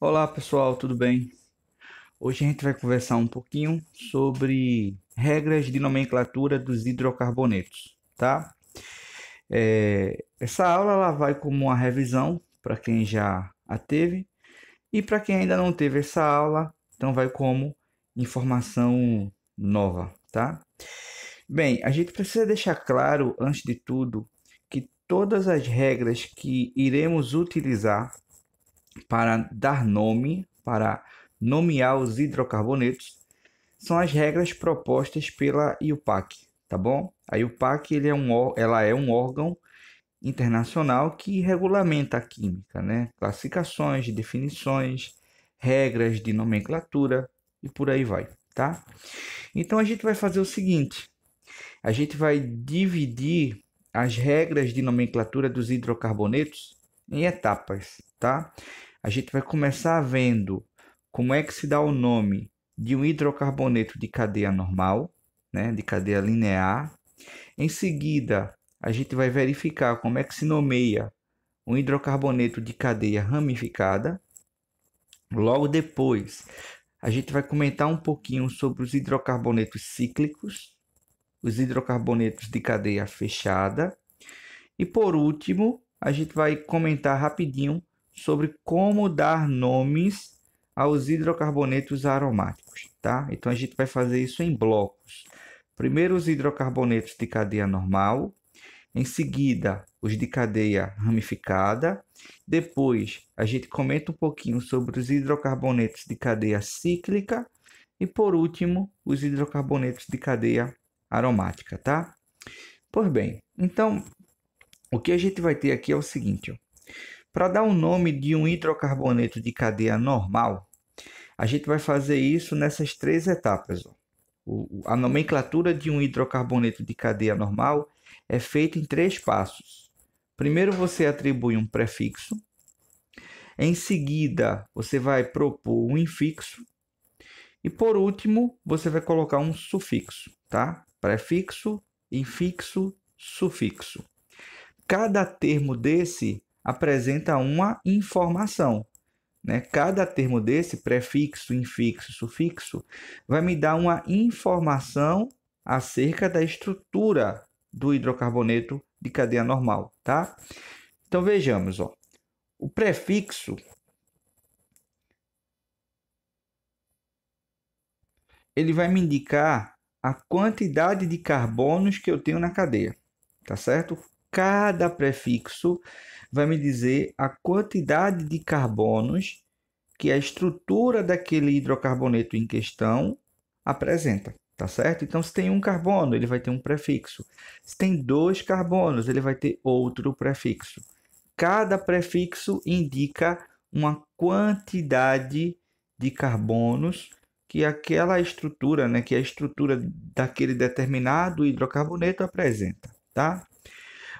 Olá pessoal, tudo bem? Hoje a gente vai conversar um pouquinho sobre regras de nomenclatura dos hidrocarbonetos, tá? Essa aula ela vai como uma revisão para quem já a teve e para quem ainda não teve essa aula, então vai como informação nova, tá? Bem, a gente precisa deixar claro, antes de tudo, que todas as regras que iremos utilizar para dar nome, para nomear os hidrocarbonetos, são as regras propostas pela IUPAC, tá bom? A IUPAC ela é um órgão internacional que regulamenta a química, né? Classificações, definições, regras de nomenclatura e por aí vai, tá? Então a gente vai fazer o seguinte: a gente vai dividir as regras de nomenclatura dos hidrocarbonetos em etapas, tá? A gente vai começar vendo como é que se dá o nome de um hidrocarboneto de cadeia normal, né, de cadeia linear. Em seguida, a gente vai verificar como é que se nomeia um hidrocarboneto de cadeia ramificada. Logo depois, a gente vai comentar um pouquinho sobre os hidrocarbonetos cíclicos, os hidrocarbonetos de cadeia fechada. E por último, a gente vai comentar rapidinho sobre como dar nomes aos hidrocarbonetos aromáticos, tá? Então a gente vai fazer isso em blocos. Primeiro os hidrocarbonetos de cadeia normal, em seguida os de cadeia ramificada, depois a gente comenta um pouquinho sobre os hidrocarbonetos de cadeia cíclica e por último os hidrocarbonetos de cadeia aromática, tá? Pois bem, então o que a gente vai ter aqui é o seguinte, para dar o nome de um hidrocarboneto de cadeia normal, a gente vai fazer isso nessas três etapas. Ó. A nomenclatura de um hidrocarboneto de cadeia normal é feita em três passos. Primeiro você atribui um prefixo, em seguida você vai propor um infixo e por último você vai colocar um sufixo, tá? Prefixo, infixo, sufixo. Cada termo desse apresenta uma informação, né? Cada termo desse, prefixo, infixo, sufixo, vai me dar uma informação acerca da estrutura do hidrocarboneto de cadeia normal, tá? Então vejamos, ó. O prefixo ele vai me indicar a quantidade de carbonos que eu tenho na cadeia, tá certo? Cada prefixo vai me dizer a quantidade de carbonos que a estrutura daquele hidrocarboneto em questão apresenta, tá certo? Então, se tem um carbono, ele vai ter um prefixo. Se tem dois carbonos, ele vai ter outro prefixo. Cada prefixo indica uma quantidade de carbonos que aquela estrutura, né, que a estrutura daquele determinado hidrocarboneto apresenta, tá?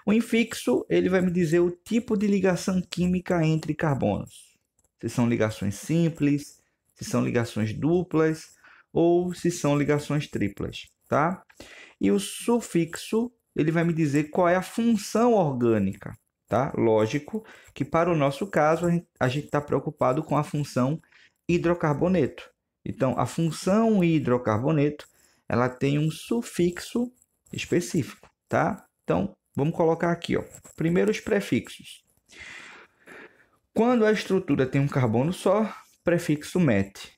O infixo, ele vai me dizer o tipo de ligação química entre carbonos. Se são ligações simples, se são ligações duplas ou se são ligações triplas, tá? E o sufixo, ele vai me dizer qual é a função orgânica, tá? Lógico que para o nosso caso a gente está preocupado com a função hidrocarboneto. Então, a função hidrocarboneto, ela tem um sufixo específico, tá? Então, vamos colocar aqui, ó. Primeiro os prefixos. Quando a estrutura tem um carbono só, prefixo met.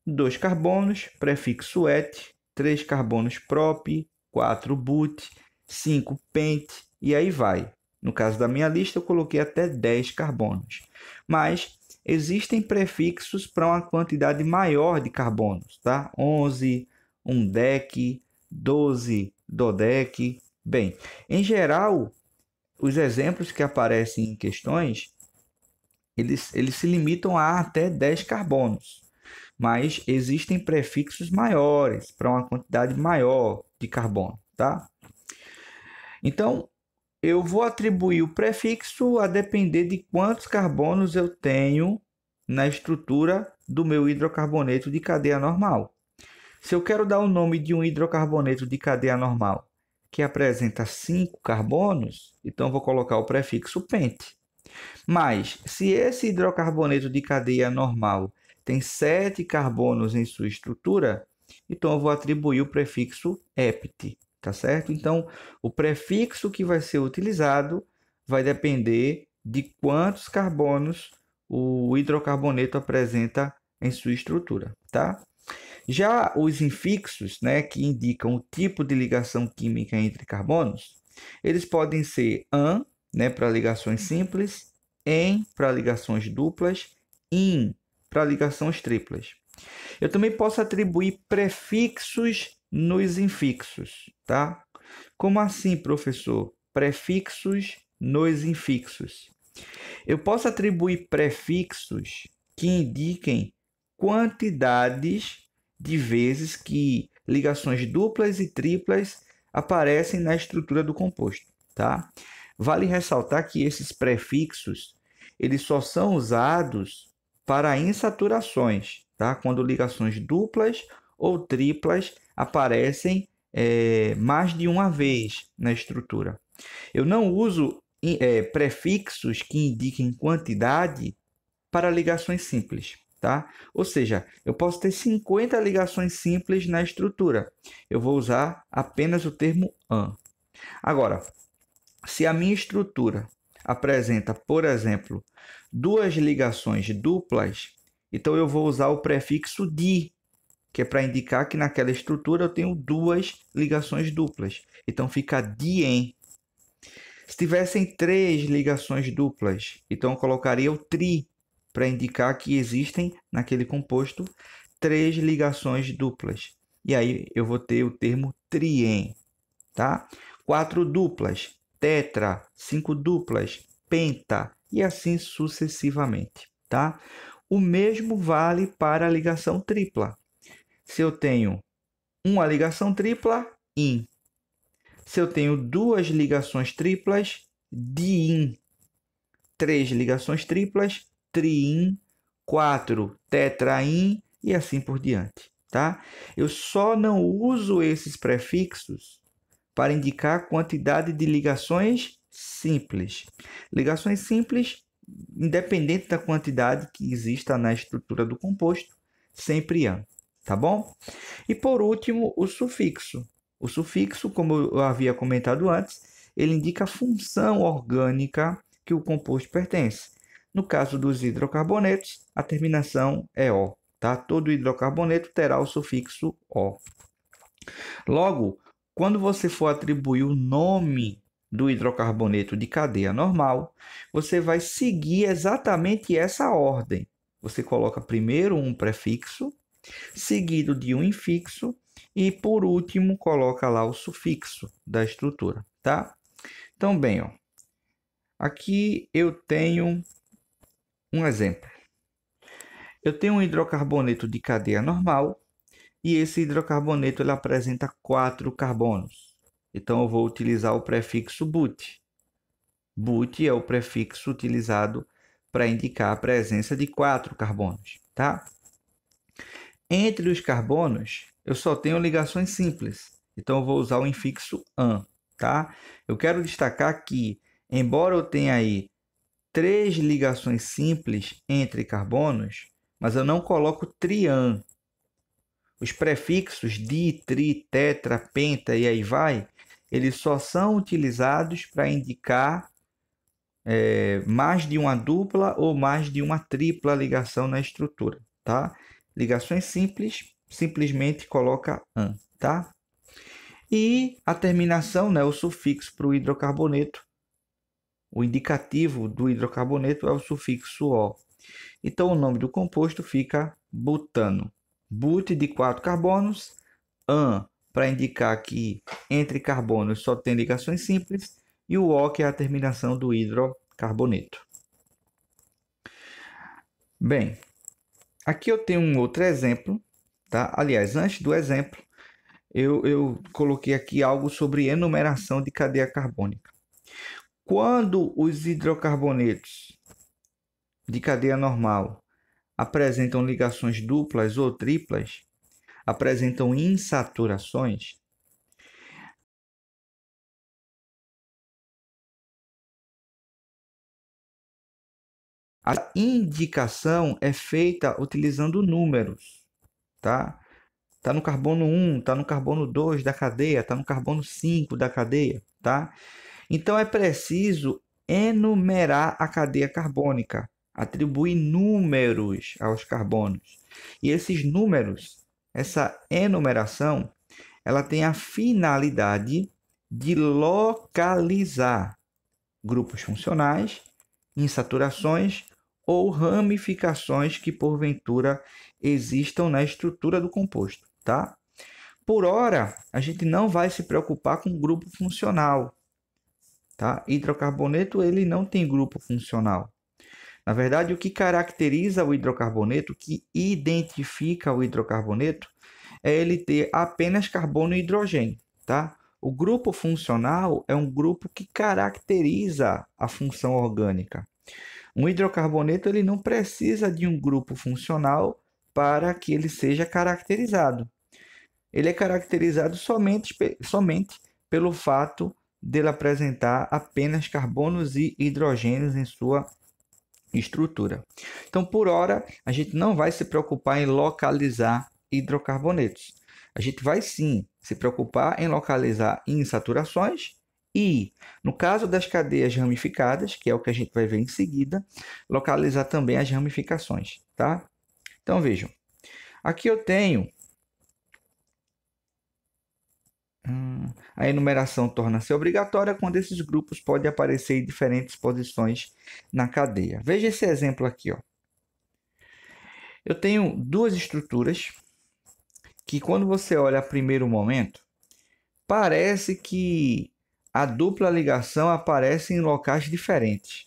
Dois carbonos, prefixo et. Três carbonos prop. Quatro but. Cinco pent. E aí vai. No caso da minha lista, eu coloquei até 10 carbonos. Mas existem prefixos para uma quantidade maior de carbonos, tá? 11, undec, 12, dodec. Bem, em geral, os exemplos que aparecem em questões, eles se limitam a até 10 carbonos, mas existem prefixos maiores para uma quantidade maior de carbono, tá? Então, eu vou atribuir o prefixo a depender de quantos carbonos eu tenho na estrutura do meu hidrocarboneto de cadeia normal. Se eu quero dar o nome de um hidrocarboneto de cadeia normal que apresenta 5 carbonos, então vou colocar o prefixo pente. Mas, se esse hidrocarboneto de cadeia normal tem 7 carbonos em sua estrutura, então eu vou atribuir o prefixo "ept", tá certo? Então, o prefixo que vai ser utilizado vai depender de quantos carbonos o hidrocarboneto apresenta em sua estrutura, tá? Já os infixos, né, que indicam o tipo de ligação química entre carbonos, eles podem ser "an", né, para ligações simples, "en" para ligações duplas, "in" para ligações triplas. Eu também posso atribuir prefixos nos infixos, tá? Como assim, professor? Prefixos nos infixos. Eu posso atribuir prefixos que indiquem quantidades de vezes que ligações duplas e triplas aparecem na estrutura do composto, tá? Vale ressaltar que esses prefixos, eles só são usados para insaturações, tá? Quando ligações duplas ou triplas aparecem mais de uma vez na estrutura. Eu não uso prefixos que indiquem quantidade para ligações simples, tá? Ou seja, eu posso ter 50 ligações simples na estrutura. Eu vou usar apenas o termo "an". Agora, se a minha estrutura apresenta, por exemplo, duas ligações duplas, então eu vou usar o prefixo "di", que é para indicar que naquela estrutura eu tenho duas ligações duplas. Então fica "dien". Se tivessem 3 ligações duplas, então eu colocaria o "tri", para indicar que existem naquele composto 3 ligações duplas. E aí eu vou ter o termo "trien", tá? 4 duplas, tetra, 5 duplas, penta, e assim sucessivamente, tá? O mesmo vale para a ligação tripla. Se eu tenho uma ligação tripla, "in". Se eu tenho duas ligações triplas, "diin". 3 ligações triplas, "triin". 4, "tetrain", e assim por diante, tá? Eu só não uso esses prefixos para indicar a quantidade de ligações simples. Ligações simples, independente da quantidade que exista na estrutura do composto, sempre "an", tá bom? E por último, o sufixo. O sufixo, como eu havia comentado antes, ele indica a função orgânica que o composto pertence. No caso dos hidrocarbonetos, a terminação é "-o", tá? Todo hidrocarboneto terá o sufixo "-o". Logo, quando você for atribuir o nome do hidrocarboneto de cadeia normal, você vai seguir exatamente essa ordem. Você coloca primeiro um prefixo, seguido de um infixo e, por último, coloca lá o sufixo da estrutura, tá? Então, bem, ó, aqui eu tenho um exemplo. Eu tenho um hidrocarboneto de cadeia normal e esse hidrocarboneto ele apresenta 4 carbonos. Então, eu vou utilizar o prefixo "but". "But" é o prefixo utilizado para indicar a presença de 4 carbonos, tá? Entre os carbonos, eu só tenho ligações simples, então eu vou usar o infixo "an", tá? Eu quero destacar que, embora eu tenha aí 3 ligações simples entre carbonos, mas eu não coloco "trian". Os prefixos di, tri, tetra, penta e aí vai, eles só são utilizados para indicar mais de uma dupla ou mais de uma tripla ligação na estrutura, tá? Ligações simples, simplesmente coloca "an", tá? E a terminação, né, o sufixo para o hidrocarboneto, o indicativo do hidrocarboneto é o sufixo "-o". Então, o nome do composto fica butano. But de 4 carbonos, "an" para indicar que entre carbonos só tem ligações simples, e o "-o" que é a terminação do hidrocarboneto. Bem, aqui eu tenho um outro exemplo, tá? Aliás, antes do exemplo, eu coloquei aqui algo sobre enumeração de cadeia carbônica. Quando os hidrocarbonetos de cadeia normal apresentam ligações duplas ou triplas, apresentam insaturações, A indicação é feita utilizando números, tá? Está no carbono 1, está no carbono 2 da cadeia, está no carbono 5 da cadeia, tá? Então é preciso enumerar a cadeia carbônica, atribuir números aos carbonos. E esses números, essa enumeração, ela tem a finalidade de localizar grupos funcionais, insaturações ou ramificações que porventura existam na estrutura do composto, tá? Por hora, a gente não vai se preocupar com grupo funcional, tá? Hidrocarboneto, ele não tem grupo funcional. Na verdade, o que caracteriza o hidrocarboneto, o que identifica o hidrocarboneto, é ele ter apenas carbono e hidrogênio, tá? O grupo funcional é um grupo que caracteriza a função orgânica. Um hidrocarboneto ele não precisa de um grupo funcional para que ele seja caracterizado. Ele é caracterizado somente pelo fato dele apresentar apenas carbonos e hidrogênios em sua estrutura. Então, por hora, a gente não vai se preocupar em localizar hidrocarbonetos. A gente vai sim se preocupar em localizar insaturações e, no caso das cadeias ramificadas, que é o que a gente vai ver em seguida, localizar também as ramificações, tá? Então, vejam. Aqui eu tenho a enumeração torna-se obrigatória quando esses grupos podem aparecer em diferentes posições na cadeia. Veja esse exemplo aqui, ó. Eu tenho duas estruturas que, quando você olha a primeiro momento, parece que a dupla ligação aparece em locais diferentes,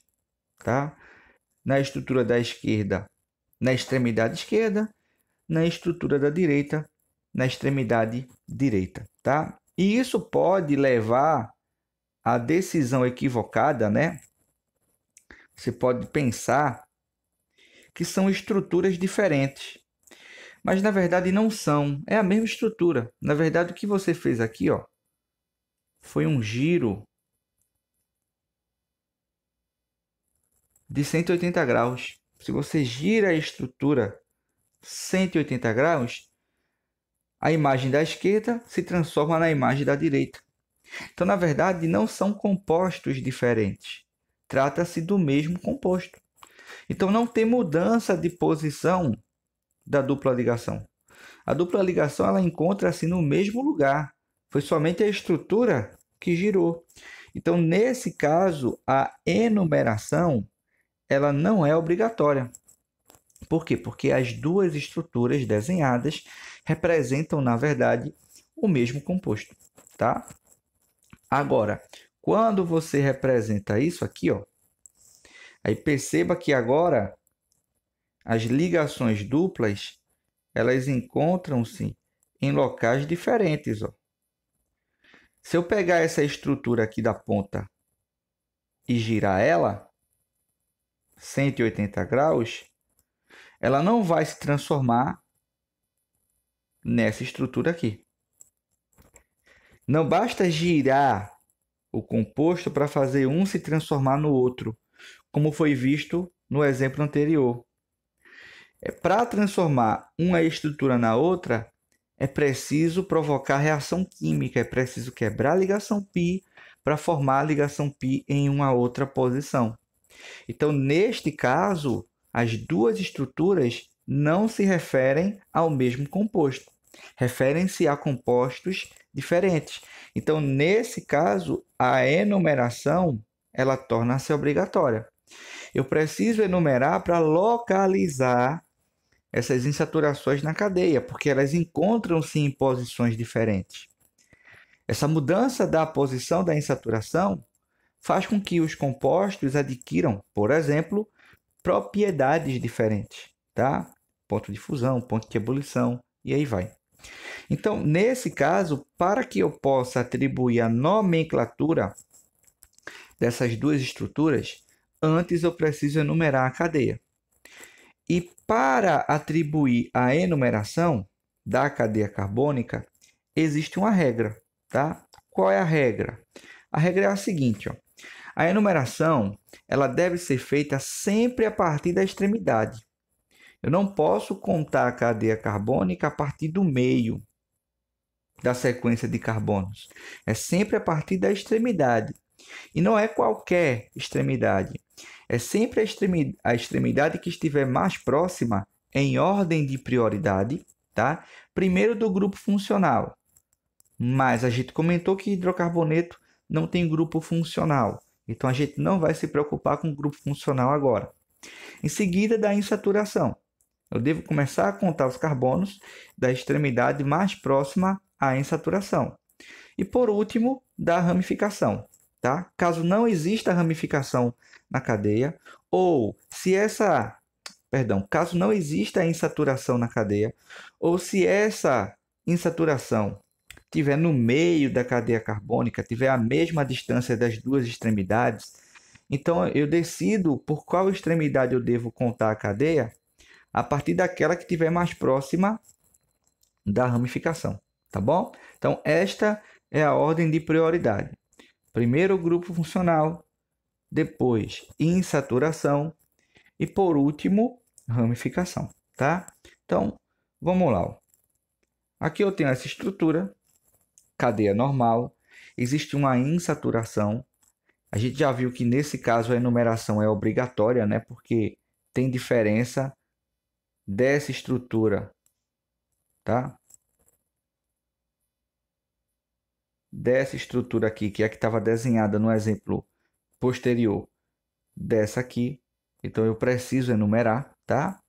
tá? Na estrutura da esquerda, na extremidade esquerda, na estrutura da direita, na extremidade direita, tá? E isso pode levar à decisão equivocada, né? Você pode pensar que são estruturas diferentes, mas na verdade não são. É a mesma estrutura. Na verdade, o que você fez aqui, ó, foi um giro de 180 graus. Se você gira a estrutura 180 graus, a imagem da esquerda se transforma na imagem da direita. Então, na verdade, não são compostos diferentes. Trata-se do mesmo composto. Então, não tem mudança de posição da dupla ligação. A dupla ligação ela encontra-se no mesmo lugar. Foi somente a estrutura que girou. Então, nesse caso, a enumeração ela não é obrigatória. Por quê? Porque as duas estruturas desenhadas representam, na verdade, o mesmo composto, tá? Agora, quando você representa isso aqui, ó, aí perceba que agora as ligações duplas, elas encontram-se em locais diferentes, ó. Se eu pegar essa estrutura aqui da ponta e girar ela 180 graus, ela não vai se transformar nessa estrutura aqui. Não basta girar o composto para fazer um se transformar no outro, como foi visto no exemplo anterior. Para transformar uma estrutura na outra, é preciso provocar reação química, é preciso quebrar a ligação π para formar a ligação π em uma outra posição. Então, neste caso, as duas estruturas não se referem ao mesmo composto, referem-se a compostos diferentes. Então, nesse caso, a enumeração ela torna-se obrigatória. Eu preciso enumerar para localizar essas insaturações na cadeia, porque elas encontram-se em posições diferentes. Essa mudança da posição da insaturação faz com que os compostos adquiram, por exemplo, propriedades diferentes, tá? Ponto de fusão, ponto de ebulição e aí vai. Então, nesse caso, para que eu possa atribuir a nomenclatura dessas duas estruturas, antes eu preciso enumerar a cadeia. E para atribuir a enumeração da cadeia carbônica, existe uma regra, tá? Qual é a regra? A regra é a seguinte, ó. A enumeração, ela deve ser feita sempre a partir da extremidade. Eu não posso contar a cadeia carbônica a partir do meio da sequência de carbonos. É sempre a partir da extremidade. E não é qualquer extremidade. É sempre a extremidade que estiver mais próxima em ordem de prioridade, tá? Primeiro do grupo funcional. Mas a gente comentou que hidrocarboneto não tem grupo funcional. Então a gente não vai se preocupar com o grupo funcional agora. Em seguida, da insaturação. Eu devo começar a contar os carbonos da extremidade mais próxima à insaturação. E por último, da ramificação. Tá? Caso não exista ramificação na cadeia, ou se caso não exista insaturação na cadeia, ou se essa insaturação estiver no meio da cadeia carbônica, tiver a mesma distância das duas extremidades, então eu decido por qual extremidade eu devo contar a cadeia a partir daquela que estiver mais próxima da ramificação, tá bom? Então esta é a ordem de prioridade. Primeiro o grupo funcional, depois insaturação e por último ramificação, tá? Então, vamos lá. Aqui eu tenho essa estrutura, cadeia normal, existe uma insaturação. A gente já viu que nesse caso a enumeração é obrigatória, né? Porque tem diferença dessa estrutura, tá? Dessa estrutura aqui, que é a que estava desenhada no exemplo posterior dessa aqui. Então eu preciso enumerar, tá?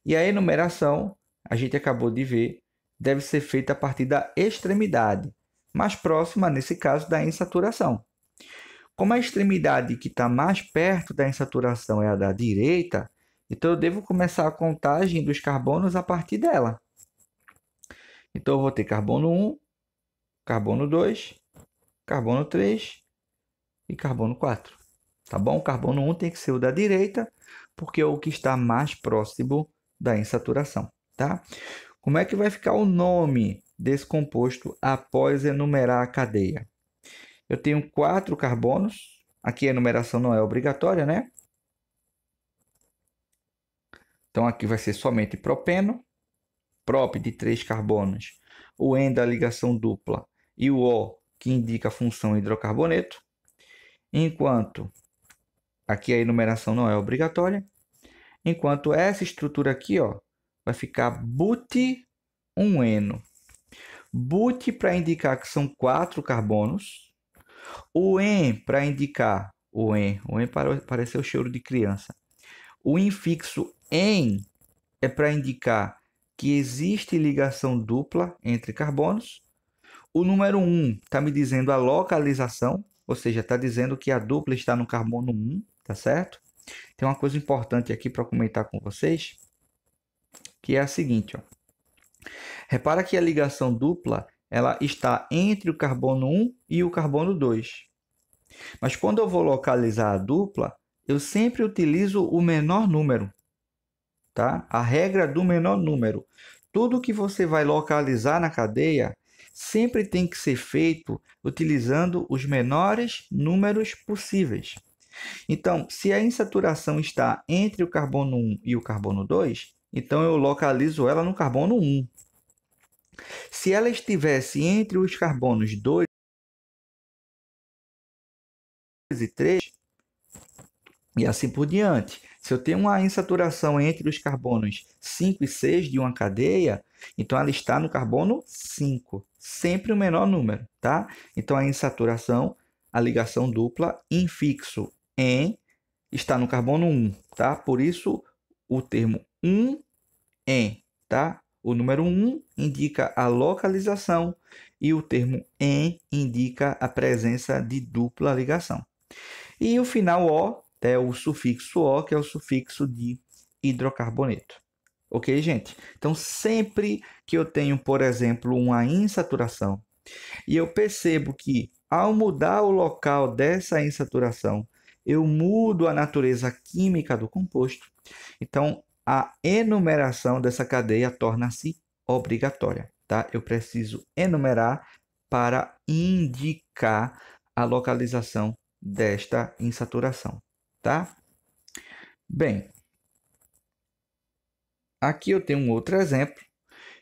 E a enumeração, a gente acabou de ver, deve ser feita a partir da extremidade, mais próxima, nesse caso, da insaturação. Como a extremidade que está mais perto da insaturação é a da direita, então eu devo começar a contagem dos carbonos a partir dela. Então eu vou ter carbono 1, carbono 2, carbono 3 e carbono 4. Tá bom? O carbono 1 tem que ser o da direita, porque é o que está mais próximo da insaturação, tá? Como é que vai ficar o nome desse composto após enumerar a cadeia? Eu tenho 4 carbonos, aqui a enumeração não é obrigatória, né? Então aqui vai ser somente propeno, prop de 3 carbonos, o en da ligação dupla e o O que indica a função hidrocarboneto, enquanto aqui a enumeração não é obrigatória, enquanto essa estrutura aqui, ó, vai ficar but-1-eno. But para indicar que são 4 carbonos, o en para indicar o en parece o cheiro de criança. O infixo em é para indicar que existe ligação dupla entre carbonos. O número 1 está me dizendo a localização, ou seja, está dizendo que a dupla está no carbono 1, tá certo? Tem uma coisa importante aqui para comentar com vocês, que é a seguinte, ó. Repara que a ligação dupla ela está entre o carbono 1 e o carbono 2. Mas quando eu vou localizar a dupla, eu sempre utilizo o menor número, tá? A regra do menor número. Tudo que você vai localizar na cadeia sempre tem que ser feito utilizando os menores números possíveis. Então, se a insaturação está entre o carbono 1 e o carbono 2, então eu localizo ela no carbono 1. Se ela estivesse entre os carbonos 2 e 3, e assim por diante. Se eu tenho uma insaturação entre os carbonos 5 e 6 de uma cadeia, então ela está no carbono 5, sempre o menor número, tá? Então a insaturação, a ligação dupla, infixo em, está no carbono 1, tá? Por isso o termo 1 em, tá? O número 1 indica a localização e o termo em indica a presença de dupla ligação. E o final O é o sufixo O, que é o sufixo de hidrocarboneto. Ok, gente? Então, sempre que eu tenho, por exemplo, uma insaturação e eu percebo que, ao mudar o local dessa insaturação, eu mudo a natureza química do composto, então a enumeração dessa cadeia torna-se obrigatória, tá? Eu preciso enumerar para indicar a localização desta insaturação, tá? Bem, aqui eu tenho um outro exemplo.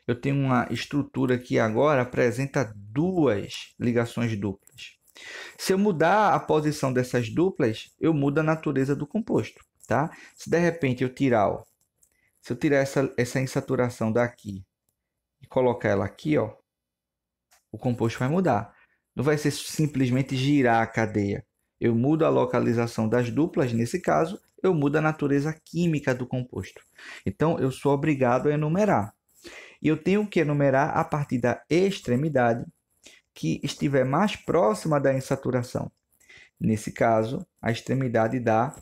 Eu tenho uma estrutura que agora apresenta duas ligações duplas. Se eu mudar a posição dessas duplas, eu mudo a natureza do composto, tá? Se de repente eu tirar, ó, se eu tirar essa insaturação daqui e colocar ela aqui, ó, o composto vai mudar. Não vai ser simplesmente girar a cadeia. Eu mudo a localização das duplas, nesse caso, eu mudo a natureza química do composto. Então, eu sou obrigado a enumerar. E eu tenho que enumerar a partir da extremidade que estiver mais próxima da insaturação. Nesse caso, a extremidade da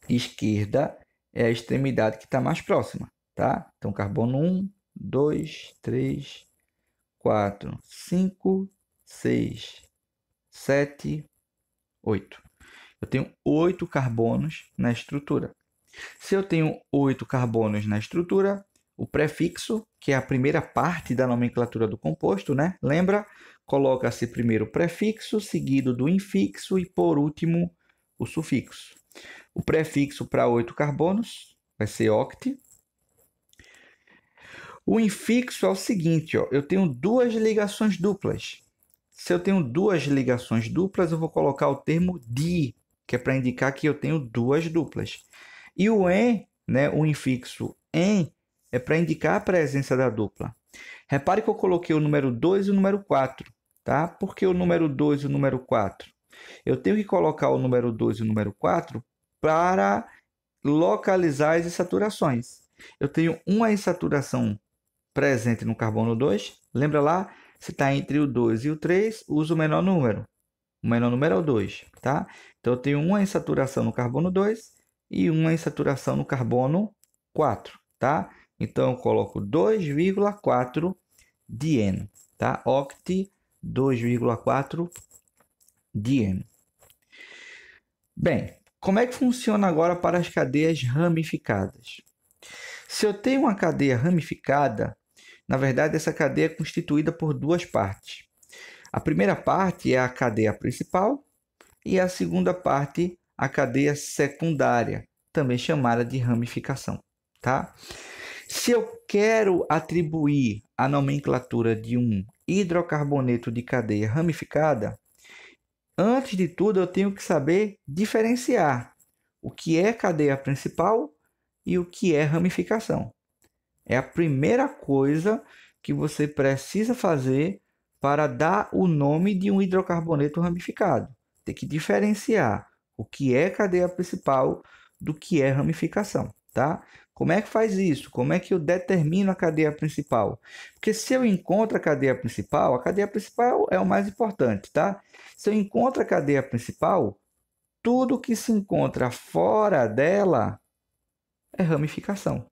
esquerda é a extremidade que está mais próxima, tá? Então, carbono 1, 2, 3, 4, 5, 6, 7, 8. Eu tenho 8 carbonos na estrutura. Se eu tenho 8 carbonos na estrutura, o prefixo, que é a primeira parte da nomenclatura do composto, né? Lembra? Coloca-se primeiro o prefixo, seguido do infixo e, por último, o sufixo. O prefixo para 8 carbonos vai ser oct. O infixo é o seguinte, ó, eu tenho duas ligações duplas. Se eu tenho duas ligações duplas, eu vou colocar o termo di, que é para indicar que eu tenho duas duplas. E o en, né, o infixo em, é para indicar a presença da dupla. Repare que eu coloquei o número 2 e o número 4, tá? Por que o número 2 e o número 4? Eu tenho que colocar o número 2 e o número 4 para localizar as insaturações. Eu tenho uma insaturação presente no carbono 2. Lembra lá? Se está entre o 2 e o 3, usa o menor número. O menor número é o 2, tá? Então, eu tenho uma insaturação no carbono 2 e uma insaturação no carbono 4, tá? Então, eu coloco 2,4 dieno, tá? Oct 2,4 dieno. Bem, como é que funciona agora para as cadeias ramificadas? Se eu tenho uma cadeia ramificada, na verdade, essa cadeia é constituída por duas partes. A primeira parte é a cadeia principal e a segunda parte, a cadeia secundária, também chamada de ramificação, tá? Se eu quero atribuir a nomenclatura de um hidrocarboneto de cadeia ramificada, antes de tudo eu tenho que saber diferenciar o que é cadeia principal e o que é ramificação. É a primeira coisa que você precisa fazer para dar o nome de um hidrocarboneto ramificado. Tem que diferenciar o que é cadeia principal do que é ramificação, tá? Como é que faz isso? Como é que eu determino a cadeia principal? Porque se eu encontro a cadeia principal é o mais importante, tá? Se eu encontro a cadeia principal, tudo que se encontra fora dela é ramificação,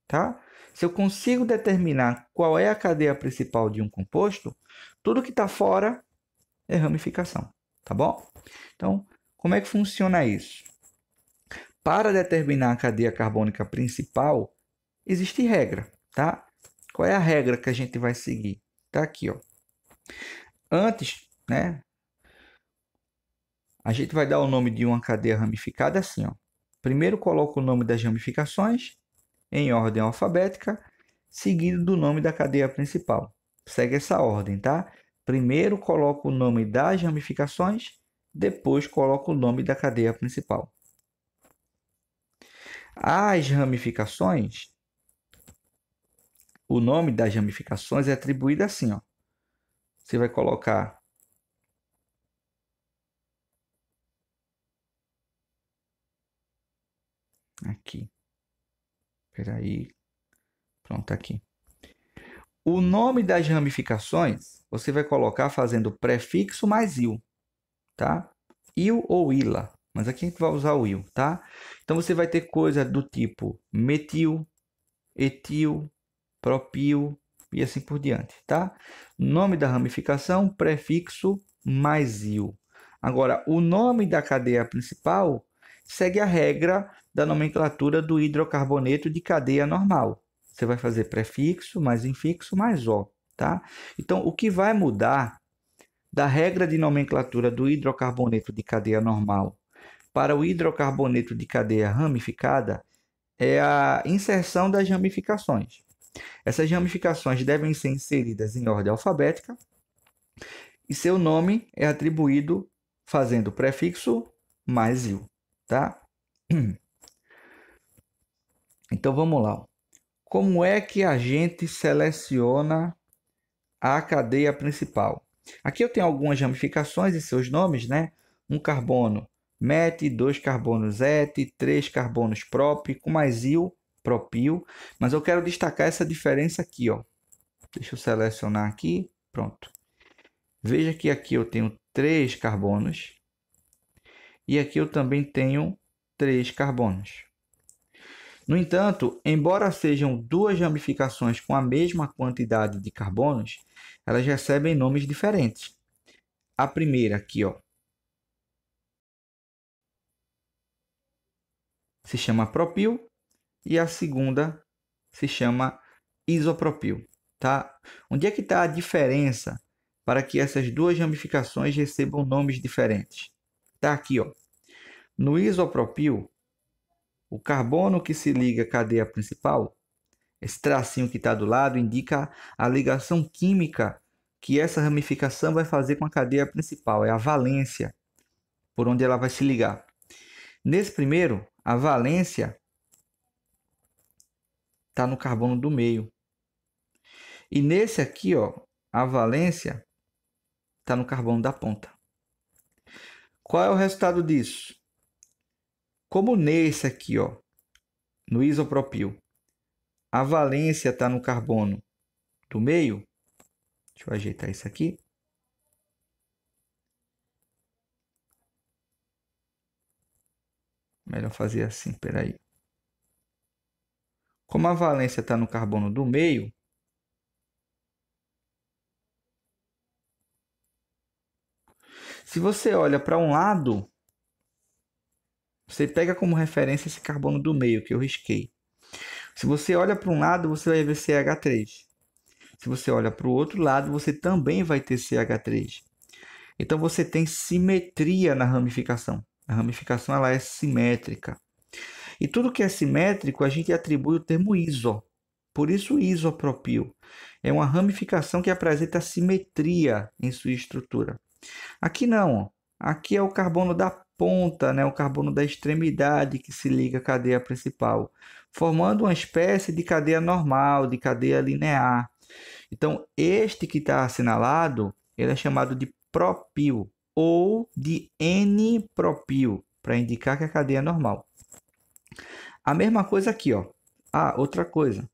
tá? Se eu consigo determinar qual é a cadeia principal de um composto, tudo que está fora é ramificação, tá bom? Então, como é que funciona isso? Para determinar a cadeia carbônica principal, existe regra, tá? Qual é a regra que a gente vai seguir? Tá aqui, ó. Antes, né? A gente vai dar o nome de uma cadeia ramificada assim, ó. Primeiro coloco o nome das ramificações em ordem alfabética, seguido do nome da cadeia principal. Segue essa ordem, tá? Primeiro coloco o nome das ramificações, depois coloco o nome da cadeia principal. As ramificações, o nome das ramificações é atribuído assim, ó. Você vai colocar aqui. Espera aí. Pronto, aqui. O nome das ramificações, você vai colocar fazendo prefixo mais il, tá? Il ou ila, mas aqui a gente vai usar o il, tá? Então, você vai ter coisa do tipo metil, etil, propil e assim por diante, tá? Nome da ramificação, prefixo mais il. Agora, o nome da cadeia principal segue a regra da nomenclatura do hidrocarboneto de cadeia normal. Você vai fazer prefixo mais infixo mais O, tá? Então, o que vai mudar da regra de nomenclatura do hidrocarboneto de cadeia normal para o hidrocarboneto de cadeia ramificada é a inserção das ramificações. Essas ramificações devem ser inseridas em ordem alfabética e seu nome é atribuído fazendo o prefixo mais -il, tá? Então vamos lá. Como é que a gente seleciona a cadeia principal? Aqui eu tenho algumas ramificações e seus nomes, né? Um carbono met, 2 carbonos et, 3 carbonos prop, com mais -il, propil. Mas eu quero destacar essa diferença aqui, ó. Deixa eu selecionar aqui, pronto. Veja que aqui eu tenho 3 carbonos e aqui eu também tenho 3 carbonos. No entanto, embora sejam duas ramificações com a mesma quantidade de carbonos, elas recebem nomes diferentes. A primeira aqui, ó, se chama propil e a segunda se chama isopropil, tá? Onde é que está a diferença para que essas duas ramificações recebam nomes diferentes? Tá aqui, ó. No isopropil, o carbono que se liga à cadeia principal, esse tracinho que está do lado, indica a ligação química que essa ramificação vai fazer com a cadeia principal. É a valência, por onde ela vai se ligar. Nesse primeiro, a valência está no carbono do meio. E nesse aqui, ó, a valência está no carbono da ponta. Qual é o resultado disso? Como nesse aqui, ó, no isopropil, a valência está no carbono do meio, deixa eu ajeitar isso aqui. Melhor fazer assim, peraí. Como a valência está no carbono do meio, se você olha para um lado, você pega como referência esse carbono do meio que eu risquei. Se você olha para um lado, você vai ver CH3. Se você olha para o outro lado, você também vai ter CH3. Então você tem simetria na ramificação. A ramificação ela é simétrica. E tudo que é simétrico, a gente atribui o termo iso. Por isso, isopropil. É uma ramificação que apresenta simetria em sua estrutura. Aqui não. Aqui é o carbono da ponta, né? O carbono da extremidade que se liga à cadeia principal, formando uma espécie de cadeia normal, de cadeia linear. Então, este que está assinalado, ele é chamado de propil ou de N-propil, para indicar que a cadeia é normal. A mesma coisa aqui, ó. Ah, outra coisa.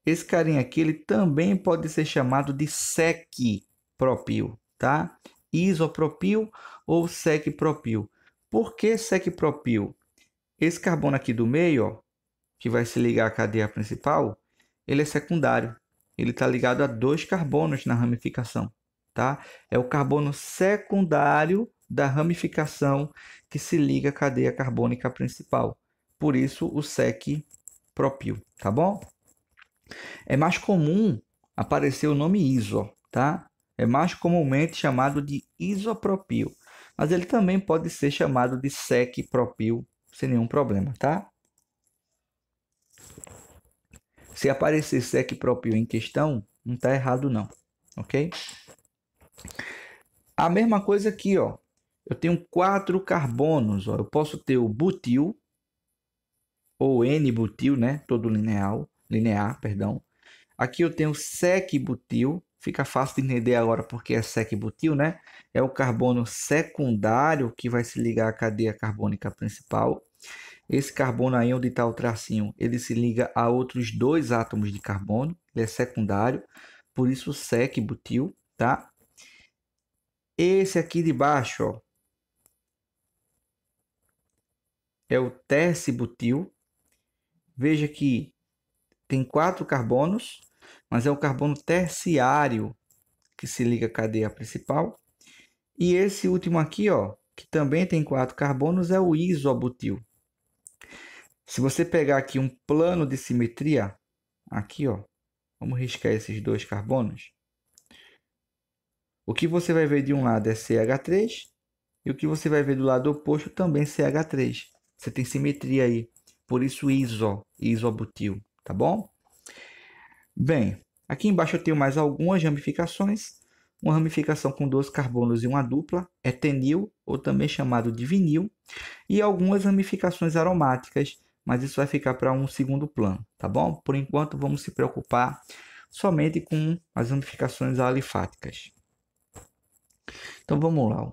Esse carinha aqui, ele também pode ser chamado de sec-propil, tá? Isopropil ou sec-propil. Por que sec-propil? Esse carbono aqui do meio, ó, que vai se ligar à cadeia principal, ele é secundário. Ele está ligado a 2 carbonos na ramificação, tá? É o carbono secundário da ramificação que se liga à cadeia carbônica principal. Por isso, o sec-propil, tá bom? É mais comum aparecer o nome iso, tá? É mais comumente chamado de isopropil, mas ele também pode ser chamado de sec-propil sem nenhum problema, tá? Se aparecer sec-propil em questão, não está errado não, ok? A mesma coisa aqui, ó. Eu tenho 4 carbonos, ó. Eu posso ter o butil ou N-butil, né? Todo linear, perdão. Aqui eu tenho sec-butil, fica fácil de entender agora porque é sec-butil, né? É o carbono secundário que vai se ligar à cadeia carbônica principal. Esse carbono aí onde está o tracinho, ele se liga a outros 2 átomos de carbono, ele é secundário, por isso sec-butil, tá? Esse aqui de baixo, ó, é o terci-butil. Veja que tem 4 carbonos, mas é o carbono terciário que se liga à cadeia principal. E esse último aqui, ó, que também tem 4 carbonos, é o isobutil. Se você pegar aqui um plano de simetria, aqui, ó, vamos riscar esses 2 carbonos. O que você vai ver de um lado é CH3 e o que você vai ver do lado oposto também CH3. Você tem simetria aí. Por isso isobutil, tá bom? Bem, aqui embaixo eu tenho mais algumas ramificações. Uma ramificação com 2 carbonos e uma dupla, etenil, ou também chamado de vinil, e algumas ramificações aromáticas, mas isso vai ficar para um segundo plano, tá bom? Por enquanto, vamos se preocupar somente com as ramificações alifáticas. Então, vamos lá.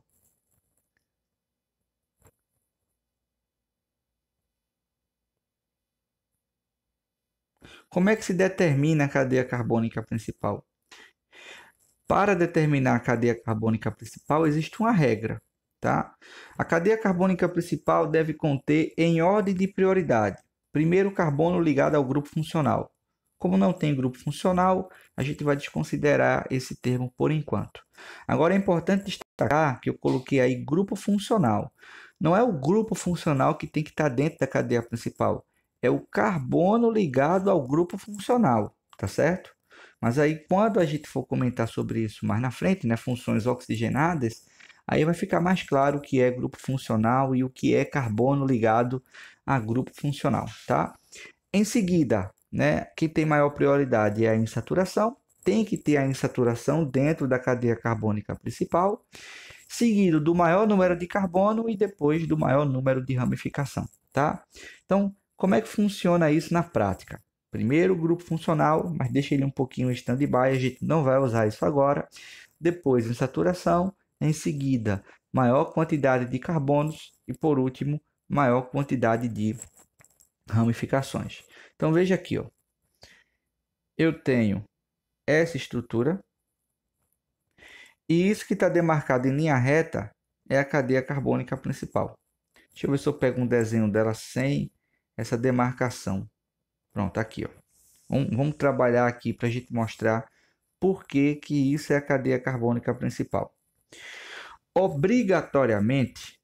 Como é que se determina a cadeia carbônica principal? Para determinar a cadeia carbônica principal, existe uma regra, tá? A cadeia carbônica principal deve conter, em ordem de prioridade, primeiro carbono ligado ao grupo funcional. Como não tem grupo funcional, a gente vai desconsiderar esse termo por enquanto. Agora é importante destacar que eu coloquei aí grupo funcional. Não é o grupo funcional que tem que estar dentro da cadeia principal, é o carbono ligado ao grupo funcional, tá certo? Mas aí, quando a gente for comentar sobre isso mais na frente, né, funções oxigenadas, aí vai ficar mais claro o que é grupo funcional e o que é carbono ligado a grupo funcional, tá? Em seguida, né, quem tem maior prioridade é a insaturação, tem que ter a insaturação dentro da cadeia carbônica principal, seguido do maior número de carbono e depois do maior número de ramificação, tá? Então, como é que funciona isso na prática? Primeiro, o grupo funcional, mas deixa ele um pouquinho em stand-by, a gente não vai usar isso agora. Depois, insaturação, em seguida, maior quantidade de carbonos e, por último, maior quantidade de ramificações. Então, veja aqui, ó. Eu tenho essa estrutura e isso que está demarcado em linha reta é a cadeia carbônica principal. Deixa eu ver se eu pego um desenho dela sem essa demarcação. Pronto, aqui, ó. Vamos trabalhar aqui para a gente mostrar por que que isso é a cadeia carbônica principal. Obrigatoriamente,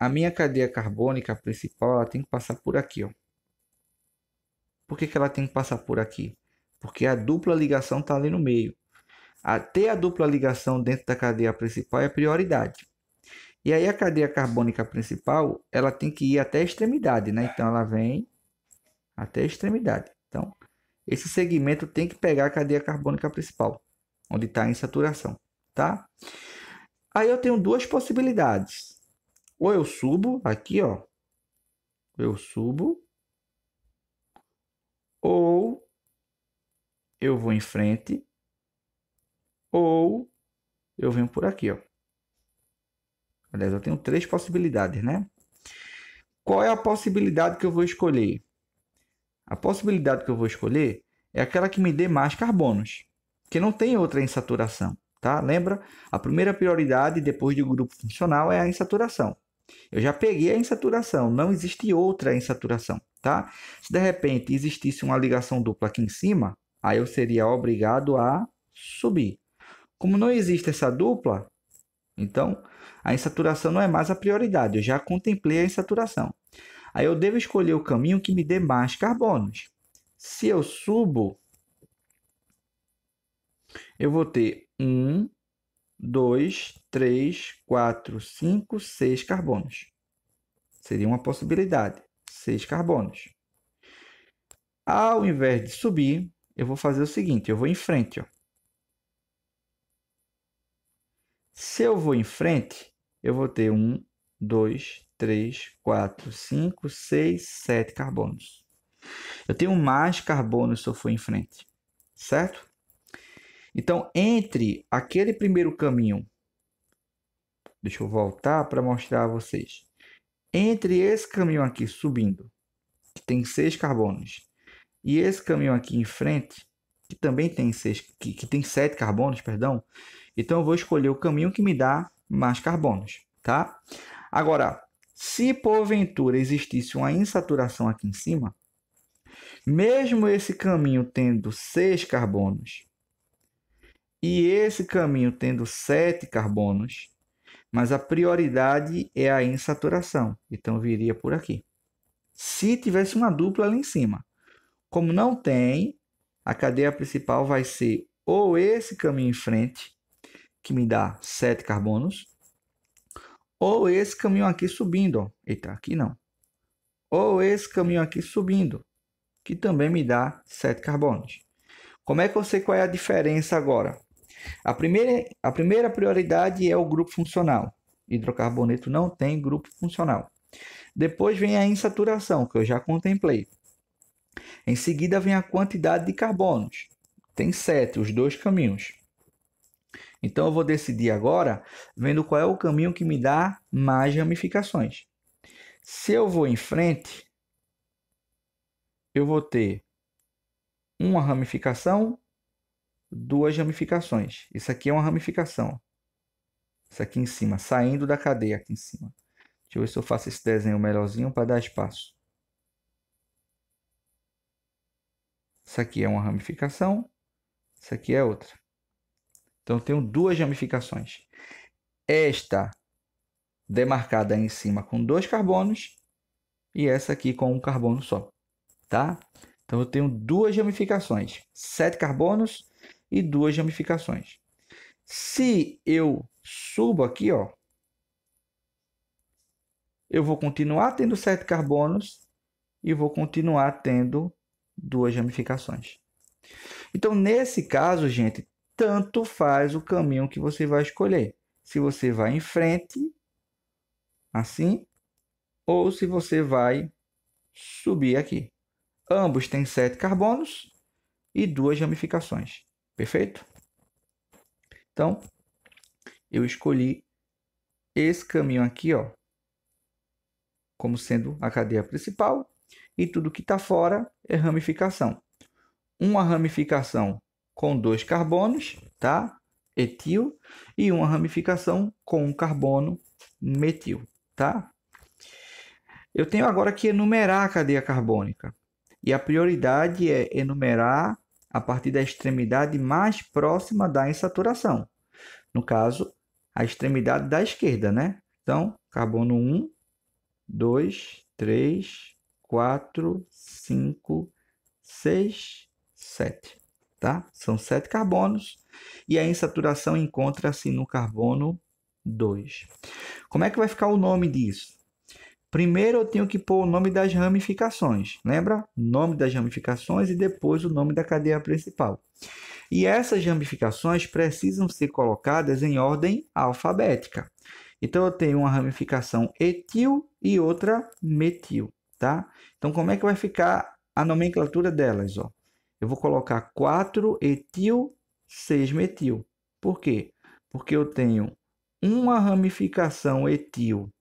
a minha cadeia carbônica principal ela tem que passar por aqui, ó. Por que que ela tem que passar por aqui? Porque a dupla ligação está ali no meio. Ter a dupla ligação dentro da cadeia principal é prioridade. E aí a cadeia carbônica principal, ela tem que ir até a extremidade, né? Então ela vem até a extremidade. Então, esse segmento tem que pegar a cadeia carbônica principal, onde está em saturação, tá? Aí eu tenho duas possibilidades. Ou eu subo aqui, ó. Eu subo. Ou eu vou em frente. Ou eu venho por aqui, ó. Aliás, eu tenho três possibilidades, né? Qual é a possibilidade que eu vou escolher? A possibilidade que eu vou escolher é aquela que me dê mais carbonos, que não tem outra insaturação, tá? Lembra? A primeira prioridade depois do grupo funcional é a insaturação. Eu já peguei a insaturação, não existe outra insaturação, tá? Se de repente existisse uma ligação dupla aqui em cima, aí eu seria obrigado a subir. Como não existe essa dupla, então a insaturação não é mais a prioridade, eu já contemplei a insaturação. Aí eu devo escolher o caminho que me dê mais carbonos. Se eu subo, eu vou ter 1, 2, 3, 4, 5, 6 carbonos. Seria uma possibilidade. 6 carbonos. Ao invés de subir, eu vou fazer o seguinte, eu vou em frente, ó. Se eu vou em frente, eu vou ter 1, 2, 3, 4, 5, 6, 7 carbonos. Eu tenho mais carbonos se eu for em frente, certo? Então, entre aquele primeiro caminho, deixa eu voltar para mostrar a vocês. Entre esse caminho aqui subindo, que tem 6 carbonos, e esse caminho aqui em frente, que também tem 6, que tem 7 carbonos, perdão, então eu vou escolher o caminho que me dá mais carbonos, tá? Agora, se porventura existisse uma insaturação aqui em cima, mesmo esse caminho tendo 6 carbonos e esse caminho tendo 7 carbonos, mas a prioridade é a insaturação, então viria por aqui. Se tivesse uma dupla ali em cima, como não tem, a cadeia principal vai ser ou esse caminho em frente, que me dá 7 carbonos, ou esse caminho aqui subindo, ó. Eita, aqui não. Ou esse caminho aqui subindo, que também me dá 7 carbonos. Como é que eu sei qual é a diferença agora? A primeira prioridade é o grupo funcional. Hidrocarboneto não tem grupo funcional. Depois vem a insaturação, que eu já contemplei. Em seguida vem a quantidade de carbonos. Tem 7, os dois caminhos. Então eu vou decidir agora, vendo qual é o caminho que me dá mais ramificações. Se eu vou em frente, eu vou ter uma ramificação, duas ramificações. Isso aqui é uma ramificação. Isso aqui em cima, saindo da cadeia aqui em cima. Deixa eu ver se eu faço esse desenho melhorzinho para dar espaço. Isso aqui é uma ramificação, isso aqui é outra. Então, eu tenho duas ramificações. Esta demarcada em cima com 2 carbonos e essa aqui com um carbono só, tá? Então, eu tenho duas ramificações, 7 carbonos e duas ramificações. Se eu subo aqui, ó, eu vou continuar tendo 7 carbonos e vou continuar tendo duas ramificações. Então, nesse caso, gente, tanto faz o caminho que você vai escolher. Se você vai em frente, assim, ou se você vai subir aqui. Ambos têm 7 carbonos e duas ramificações. Perfeito? Então, eu escolhi esse caminho aqui, ó, como sendo a cadeia principal, e tudo que está fora é ramificação. Uma ramificação com 2 carbonos, tá? Etil, e uma ramificação com um carbono, metil, tá? Eu tenho agora que enumerar a cadeia carbônica. E a prioridade é enumerar a partir da extremidade mais próxima da insaturação. No caso, a extremidade da esquerda, né? Então, carbono 1, 2, 3, 4, 5, 6, 7. Tá? São 7 carbonos e a insaturação encontra-se no carbono 2. Como é que vai ficar o nome disso? Primeiro eu tenho que pôr o nome das ramificações, lembra? Nome das ramificações e depois o nome da cadeia principal. E essas ramificações precisam ser colocadas em ordem alfabética. Então eu tenho uma ramificação etil e outra metil, tá? Então como é que vai ficar a nomenclatura delas, ó? Eu vou colocar 4 etil, 6 metil. Por quê? Porque eu tenho uma ramificação etil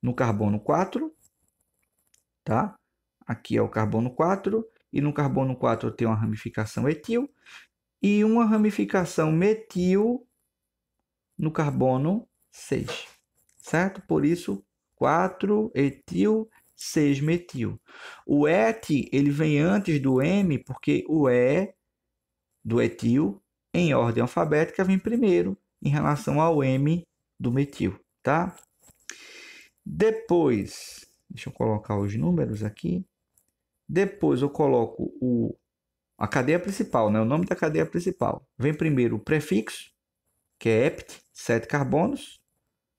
no carbono 4, tá? Aqui é o carbono 4, e no carbono 4 eu tenho uma ramificação etil, e uma ramificação metil no carbono 6, certo? Por isso, 4 etil, 6 metil. O et, ele vem antes do M, porque o E do etil, em ordem alfabética, vem primeiro, em relação ao M do metil, tá? Depois, deixa eu colocar os números aqui. Depois eu coloco a cadeia principal, né? O nome da cadeia principal. Vem primeiro o prefixo, que é ept, 7 carbonos,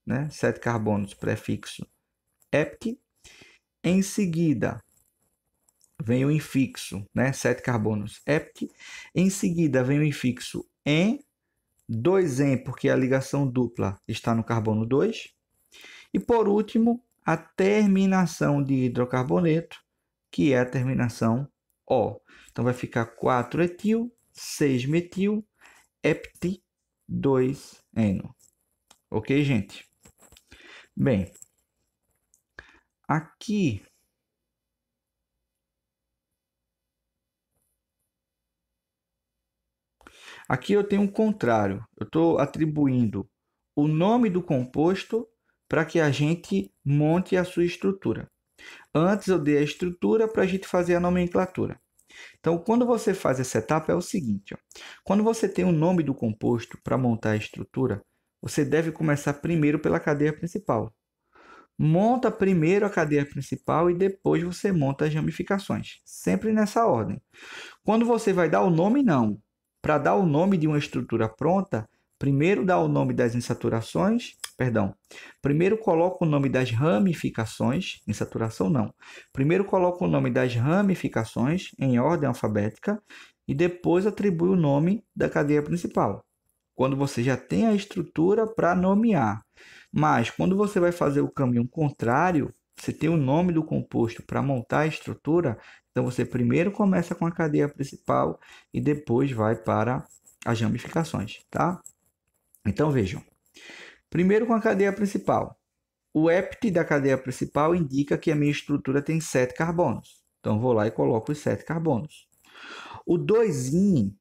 né? 7 carbonos, prefixo ept. Em seguida, vem o infixo, né? 7 carbonos, ept. Em seguida, vem o infixo en, 2en, porque a ligação dupla está no carbono 2. E por último, a terminação de hidrocarboneto, que é a terminação O. Então vai ficar 4 etil, 6 metil, ept, 2eno. Ok, gente? Bem, aqui eu tenho um contrário. Eu estou atribuindo o nome do composto para que a gente monte a sua estrutura. Antes eu dei a estrutura para a gente fazer a nomenclatura. Então, quando você faz essa etapa, é o seguinte. Ó. Quando você tem o nome do composto para montar a estrutura, você deve começar primeiro pela cadeia principal. Monta primeiro a cadeia principal e depois você monta as ramificações. Sempre nessa ordem. Quando você vai dar o nome, não. Para dar o nome de uma estrutura pronta, Primeiro dá o nome das insaturações, perdão. Primeiro coloca o nome das ramificações, insaturação não. Primeiro coloca o nome das ramificações em ordem alfabética e depois atribui o nome da cadeia principal. Quando você já tem a estrutura para nomear. Mas quando você vai fazer o caminho contrário, você tem o nome do composto para montar a estrutura, então você primeiro começa com a cadeia principal e depois vai para as ramificações, tá? Então vejam. Primeiro com a cadeia principal. O EPT da cadeia principal indica que a minha estrutura tem 7 carbonos. Então vou lá e coloco os 7 carbonos. O 2-in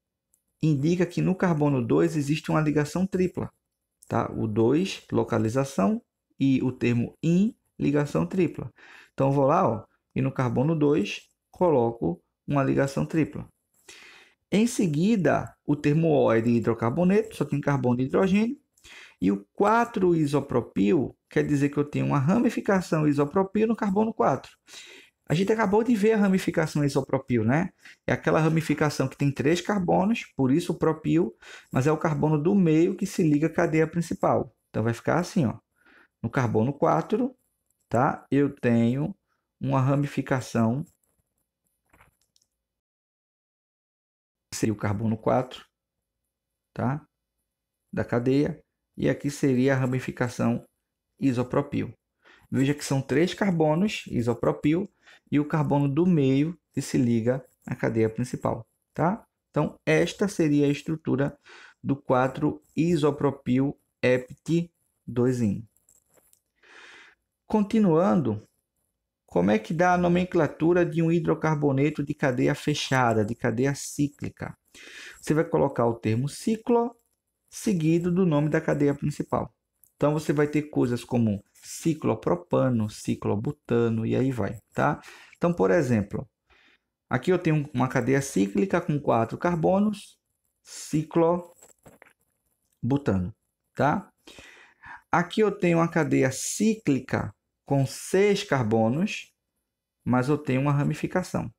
indica que no carbono 2 existe uma ligação tripla. Tá? O 2, localização, e o termo in, ligação tripla. Então, vou lá, ó, e no carbono 2, coloco uma ligação tripla. Em seguida, o termo O é de hidrocarboneto, só tem carbono e hidrogênio. E o 4-isopropil quer dizer que eu tenho uma ramificação isopropil no carbono 4. A gente acabou de ver a ramificação isopropil, né? É aquela ramificação que tem 3 carbonos, por isso o propil, mas é o carbono do meio que se liga à cadeia principal. Então vai ficar assim, ó. No carbono 4, tá? Eu tenho uma ramificação, seria o carbono 4, tá? Da cadeia, e aqui seria a ramificação isopropil. Veja que são 3 carbonos isopropil e o carbono do meio que se liga à cadeia principal, tá? Então, esta seria a estrutura do 4-isopropil EPT 2-in. Continuando, como é que dá a nomenclatura de um hidrocarboneto de cadeia fechada, de cadeia cíclica? Você vai colocar o termo ciclo seguido do nome da cadeia principal. Então, você vai ter coisas como ciclopropano, ciclobutano e aí vai, tá? Então, por exemplo, aqui eu tenho uma cadeia cíclica com 4 carbonos, ciclobutano, tá? Aqui eu tenho uma cadeia cíclica com 6 carbonos, mas eu tenho uma ramificação.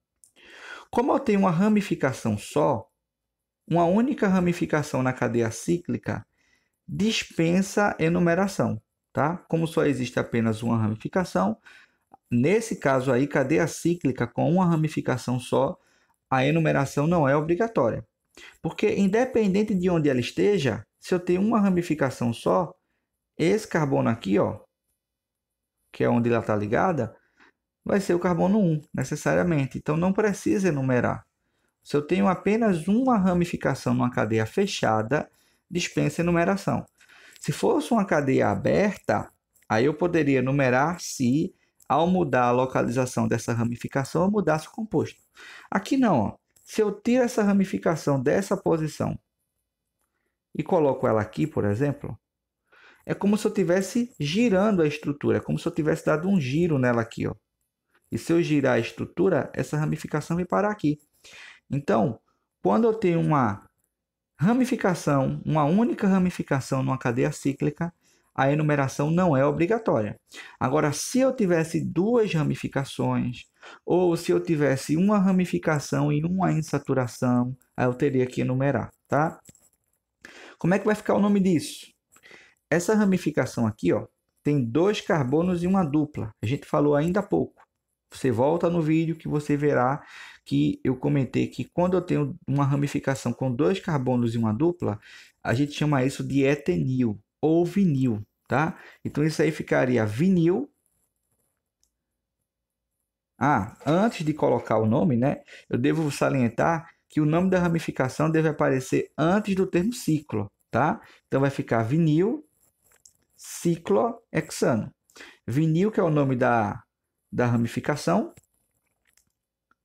Como eu tenho uma ramificação só, uma única ramificação na cadeia cíclica dispensa enumeração, tá? Como só existe apenas uma ramificação, nesse caso aí, cadeia cíclica com uma ramificação só, a enumeração não é obrigatória. Porque independente de onde ela esteja, se eu tenho uma ramificação só, esse carbono aqui, ó, que é onde ela está ligada, vai ser o carbono 1, necessariamente. Então não precisa enumerar. Se eu tenho apenas uma ramificação numa cadeia fechada, dispensa enumeração. Se fosse uma cadeia aberta, aí eu poderia enumerar se, ao mudar a localização dessa ramificação, eu mudasse o composto. Aqui não. Ó. Se eu tiro essa ramificação dessa posição e coloco ela aqui, por exemplo, é como se eu estivesse girando a estrutura, é como se eu tivesse dado um giro nela aqui. Ó. E se eu girar a estrutura, essa ramificação vai parar aqui. Então, quando eu tenho uma ramificação, uma única ramificação numa cadeia cíclica, a enumeração não é obrigatória. Agora, se eu tivesse 2 ramificações, ou se eu tivesse uma ramificação e uma insaturação, aí eu teria que enumerar, tá? Como é que vai ficar o nome disso? Essa ramificação aqui, ó, tem 2 carbonos e uma dupla. A gente falou ainda há pouco. Você volta no vídeo que você verá que eu comentei que quando eu tenho uma ramificação com 2 carbonos e uma dupla, a gente chama isso de etenil ou vinil, tá? Então isso aí ficaria vinil. Antes de colocar o nome, né, eu devo salientar que o nome da ramificação deve aparecer antes do termo ciclo, tá? Então vai ficar vinil ciclohexano. Vinil, que é o nome da ramificação,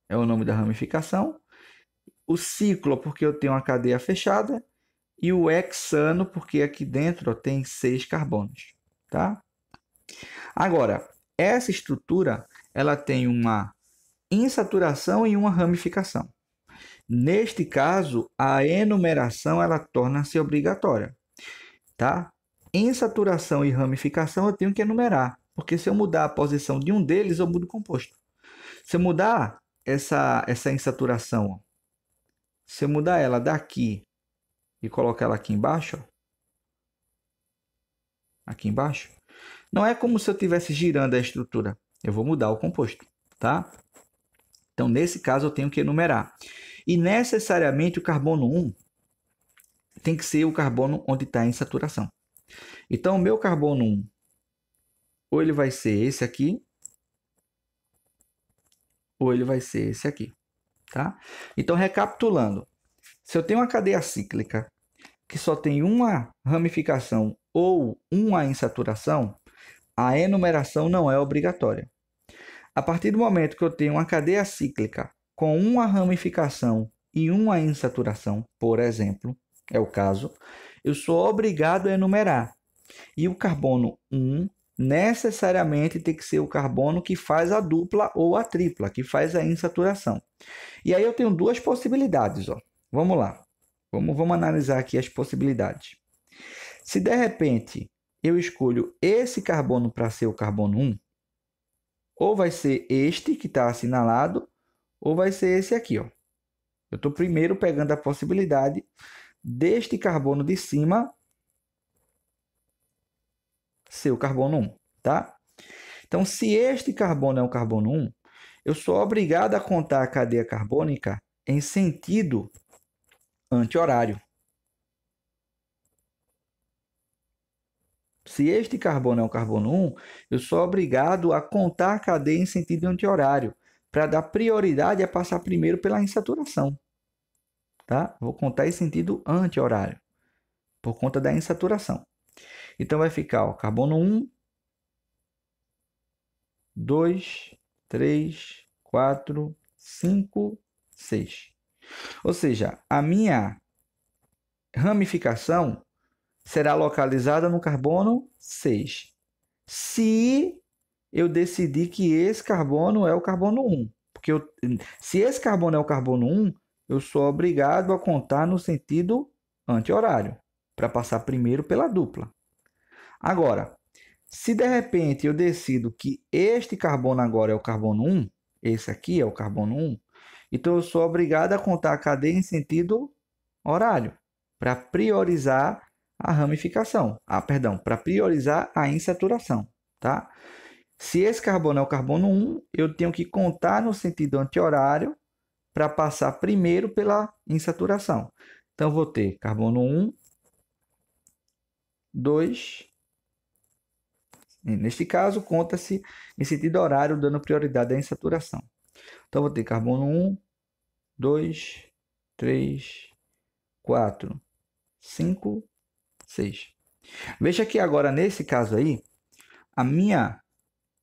é o nome da ramificação. O ciclo, porque eu tenho uma cadeia fechada. E o hexano, porque aqui dentro tem 6 carbonos. Tá? Agora, essa estrutura ela tem uma insaturação e uma ramificação. Neste caso, a enumeração ela torna-se obrigatória. Tá? Insaturação e ramificação eu tenho que enumerar, porque se eu mudar a posição de um deles, eu mudo o composto. Se eu mudar essa insaturação, se eu mudar ela daqui e colocar ela aqui embaixo, aqui embaixo, não é como se eu estivesse girando a estrutura. Eu vou mudar o composto, tá? Então, nesse caso, eu tenho que enumerar. E necessariamente o carbono 1 tem que ser o carbono onde está em saturação. Então, o meu carbono 1, ou ele vai ser esse aqui, ou ele vai ser esse aqui, tá? Então, recapitulando, se eu tenho uma cadeia cíclica que só tem uma ramificação ou uma insaturação, a enumeração não é obrigatória. A partir do momento que eu tenho uma cadeia cíclica com uma ramificação e uma insaturação, por exemplo, é o caso, eu sou obrigado a enumerar. E o carbono 1 necessariamente tem que ser o carbono que faz a dupla ou a tripla, que faz a insaturação. E aí eu tenho duas possibilidades, ó. Vamos lá. Vamos analisar aqui as possibilidades. Se de repente eu escolho esse carbono para ser o carbono 1, ou vai ser este que está assinalado, ou vai ser esse aqui, ó. Eu estou primeiro pegando a possibilidade deste carbono de cima ser o carbono 1, tá? Então, se este carbono é o carbono 1, eu sou obrigado a contar a cadeia carbônica em sentido anti-horário. Se este carbono é o carbono 1, eu sou obrigado a contar a cadeia em sentido anti-horário, para dar prioridade a passar primeiro pela insaturação. Tá? Vou contar em sentido anti-horário, por conta da insaturação. Então vai ficar ó, carbono 1, 2, 3, 4, 5, 6. Ou seja, a minha ramificação será localizada no carbono 6. Se eu decidir que esse carbono é o carbono 1. Porque se esse carbono é o carbono 1, eu sou obrigado a contar no sentido anti-horário, para passar primeiro pela dupla. Agora, se de repente eu decido que este carbono agora é o carbono 1, esse aqui é o carbono 1, então eu sou obrigado a contar a cadeia em sentido horário, para priorizar a ramificação. Para priorizar a insaturação, tá? Se esse carbono é o carbono 1, eu tenho que contar no sentido anti-horário para passar primeiro pela insaturação. Então, vou ter carbono 1, 2. Neste caso, conta-se em sentido horário, dando prioridade à insaturação. Então, vou ter carbono 1, 2, 3, 4, 5, 6. Veja que agora, nesse caso aí, a minha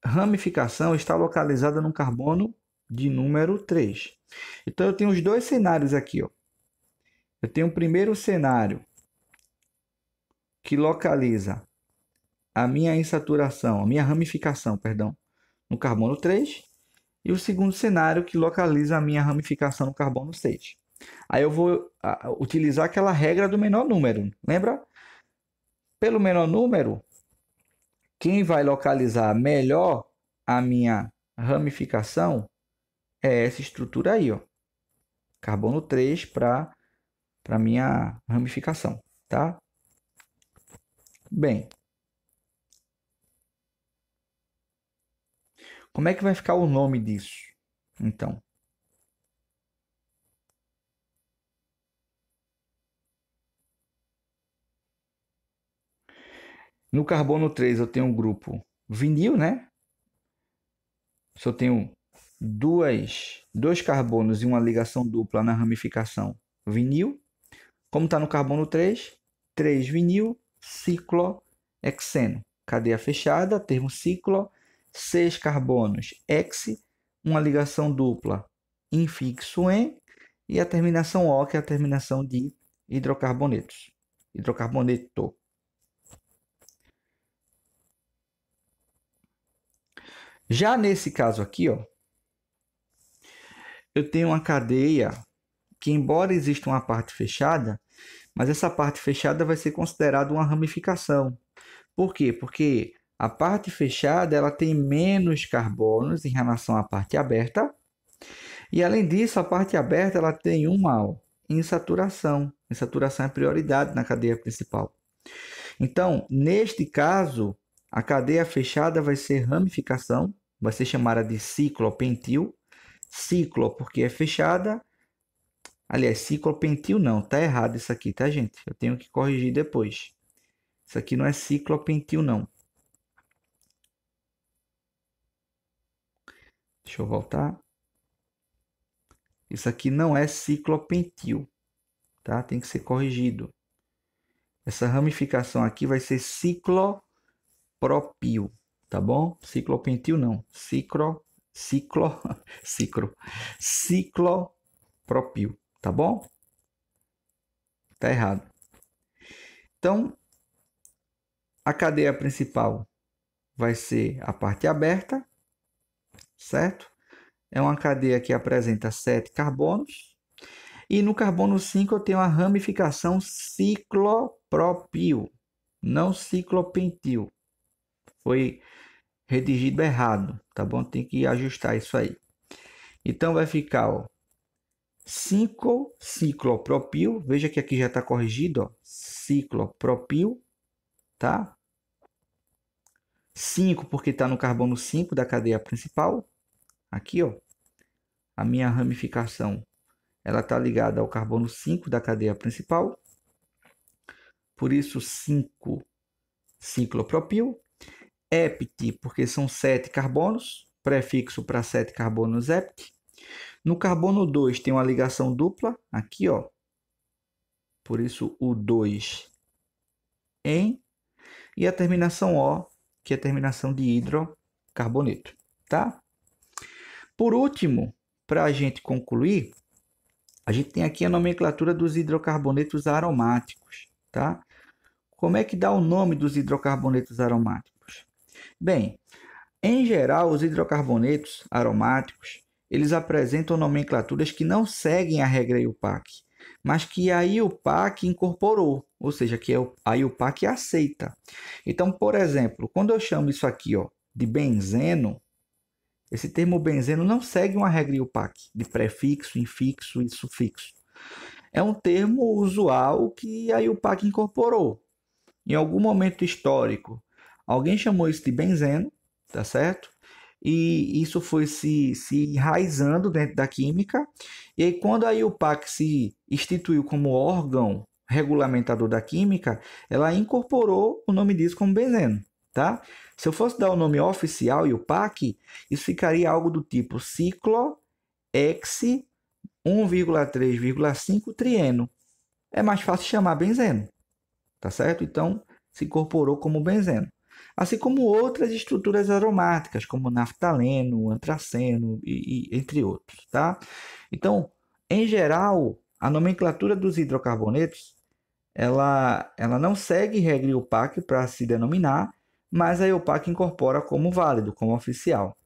ramificação está localizada no carbono de número 3. Então, eu tenho os dois cenários aqui. Ó. Eu tenho o primeiro cenário que localiza a minha insaturação, a minha ramificação, perdão, no carbono 3. E o segundo cenário que localiza a minha ramificação no carbono 6. Aí eu vou utilizar aquela regra do menor número. Lembra? Pelo menor número, quem vai localizar melhor a minha ramificação é essa estrutura aí, ó. Carbono 3 para minha ramificação, tá? Bem, como é que vai ficar o nome disso? Então, no carbono 3 eu tenho um grupo vinil, né? Se eu tenho dois carbonos e uma ligação dupla na ramificação vinil, como está no carbono 3, 3 vinil, ciclohexeno. Cadeia fechada, termo ciclo, 6 carbonos, hex, uma ligação dupla, infixo em, e a terminação O, que é a terminação de hidrocarbonetos. Hidrocarboneto. Já nesse caso aqui, ó, eu tenho uma cadeia que, embora exista uma parte fechada, mas essa parte fechada vai ser considerada uma ramificação. Por quê? Porque a parte fechada ela tem menos carbonos em relação à parte aberta. E além disso, a parte aberta ela tem uma insaturação. Insaturação é prioridade na cadeia principal. Então, neste caso, a cadeia fechada vai ser ramificação, vai ser chamada de ciclopentil. Ciclo porque é fechada. Aliás, ciclopentil não, tá errado isso aqui, tá, gente? Eu tenho que corrigir depois. Isso aqui não é ciclopentil, não. Deixa eu voltar. Isso aqui não é ciclopentil, tá? Tem que ser corrigido. Essa ramificação aqui vai ser ciclopropil, tá bom? Ciclopentil não, ciclopropil, tá bom? Tá errado. Então, a cadeia principal vai ser a parte aberta, certo? É uma cadeia que apresenta 7 carbonos. E no carbono 5 eu tenho a ramificação ciclopropil, não ciclopentil. Foi redigido errado, tá bom? Tem que ajustar isso aí. Então vai ficar, ó, 5 ciclopropil. Veja que aqui já está corrigido, ó, ciclopropil, tá? 5 porque está no carbono 5 da cadeia principal. Aqui, ó, a minha ramificação, ela está ligada ao carbono 5 da cadeia principal. Por isso, 5 ciclopropil. Ept, porque são 7 carbonos, prefixo para 7 carbonos ept. No carbono 2 tem uma ligação dupla, aqui, ó. Por isso, o 2 em. E a terminação O, que é a terminação de hidrocarboneto, tá? Por último, para a gente concluir, a gente tem aqui a nomenclatura dos hidrocarbonetos aromáticos, tá? Como é que dá o nome dos hidrocarbonetos aromáticos? Bem, em geral, os hidrocarbonetos aromáticos, eles apresentam nomenclaturas que não seguem a regra IUPAC, mas que a IUPAC incorporou, ou seja, que a IUPAC aceita. Então, por exemplo, quando eu chamo isso aqui, ó, de benzeno, esse termo benzeno não segue uma regra IUPAC de prefixo, infixo e sufixo. É um termo usual que a IUPAC incorporou. Em algum momento histórico, alguém chamou isso de benzeno, tá certo? E isso foi se enraizando dentro da química. E aí, quando a IUPAC se instituiu como órgão regulamentador da química, ela incorporou o nome disso como benzeno, tá? Se eu fosse dar o nome oficial IUPAC, isso ficaria algo do tipo ciclo-hex 1,3,5 trieno. É mais fácil chamar benzeno, tá certo? Então, se incorporou como benzeno. Assim como outras estruturas aromáticas, como naftaleno, antraceno e entre outros, tá? Então, em geral, a nomenclatura dos hidrocarbonetos, ela não segue regra IUPAC para se denominar, mas a IUPAC incorpora como válido, como oficial.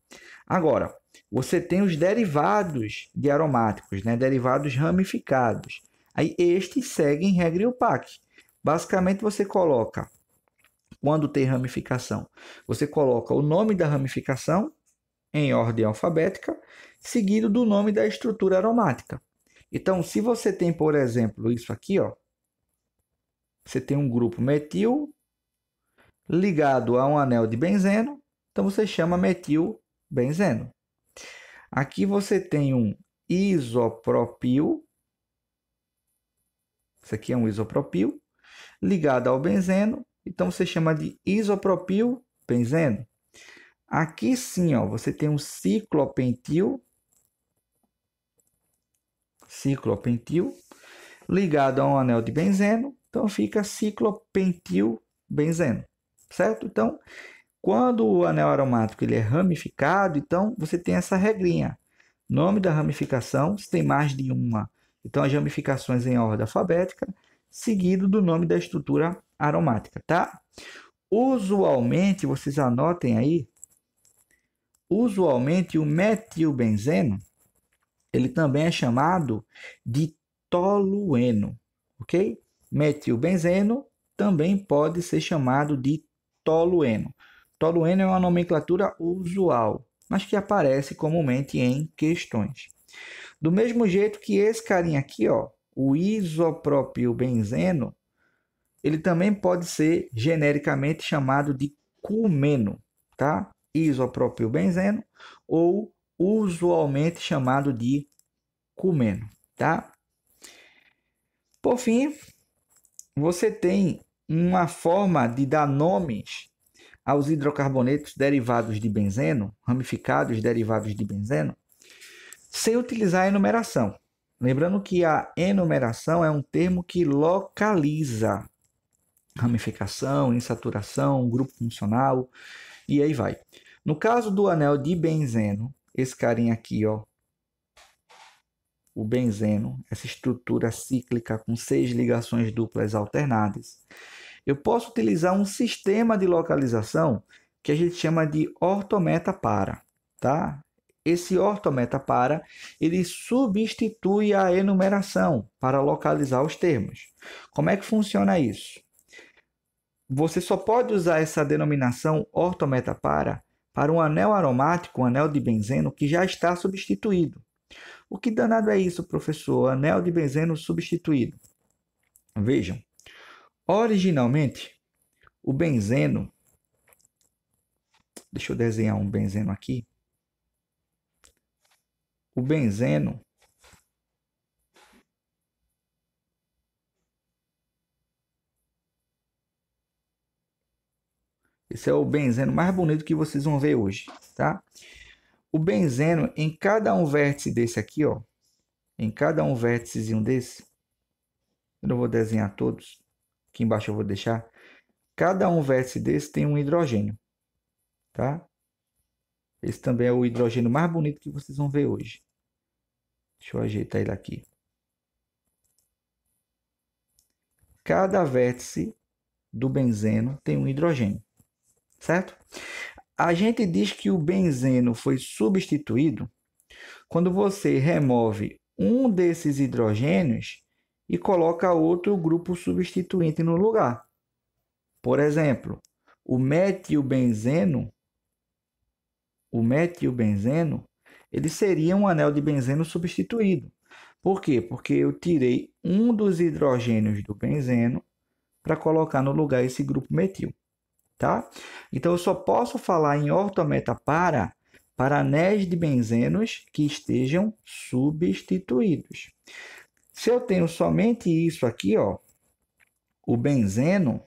Agora, você tem os derivados de aromáticos, né? Derivados ramificados. Aí estes seguem regra IUPAC. Basicamente, você coloca, quando tem ramificação, você coloca o nome da ramificação em ordem alfabética, seguido do nome da estrutura aromática. Então, se você tem, por exemplo, isso aqui, ó, você tem um grupo metil ligado a um anel de benzeno, então você chama metilbenzeno. Aqui você tem um isopropil, isso aqui é um isopropil, ligado ao benzeno, então você chama de isopropilbenzeno. Aqui sim, ó, você tem um ciclopentil ligado a um anel de benzeno, então fica ciclopentilbenzeno, certo? Então, quando o anel aromático ele é ramificado, então você tem essa regrinha. Nome da ramificação, se tem mais de uma, então as ramificações em ordem alfabética, seguido do nome da estrutura aromática, tá? Usualmente, vocês anotem aí, usualmente o metilbenzeno, ele também é chamado de tolueno, ok? Metilbenzeno também pode ser chamado de tolueno. Tolueno é uma nomenclatura usual, mas que aparece comumente em questões. Do mesmo jeito que esse carinha aqui, ó, o isopropilbenzeno, ele também pode ser genericamente chamado de cumeno, tá? Isopropilbenzeno ou usualmente chamado de cumeno, tá? Por fim, você tem uma forma de dar nomes aos hidrocarbonetos derivados de benzeno, ramificados derivados de benzeno, sem utilizar a enumeração. Lembrando que a enumeração é um termo que localiza ramificação, insaturação, grupo funcional e aí vai. No caso do anel de benzeno, esse carinha aqui, ó, o benzeno, essa estrutura cíclica com 6 ligações duplas alternadas, eu posso utilizar um sistema de localização que a gente chama de ortometapara, tá? Esse ortometapara, ele substitui a enumeração para localizar os termos. Como é que funciona isso? Você só pode usar essa denominação ortometapara para um anel aromático, um anel de benzeno que já está substituído. O que danado é isso, professor? Anel de benzeno substituído. Vejam, originalmente, o benzeno, deixa eu desenhar um benzeno aqui. O benzeno, esse é o benzeno mais bonito que vocês vão ver hoje, tá? O benzeno, em cada um vértice desse aqui, ó, em cada um vérticezinho desse, eu não vou desenhar todos, aqui embaixo eu vou deixar, cada um vértice desse tem um hidrogênio, tá? Esse também é o hidrogênio mais bonito que vocês vão ver hoje. Deixa eu ajeitar ele aqui. Cada vértice do benzeno tem um hidrogênio, certo? A gente diz que o benzeno foi substituído quando você remove um desses hidrogênios e coloca outro grupo substituinte no lugar. Por exemplo, o metilbenzeno, ele seria um anel de benzeno substituído. Por quê? Porque eu tirei um dos hidrogênios do benzeno para colocar no lugar esse grupo metil, tá? Então eu só posso falar em ortometapara para anéis de benzenos que estejam substituídos. Se eu tenho somente isso aqui, ó, o benzeno,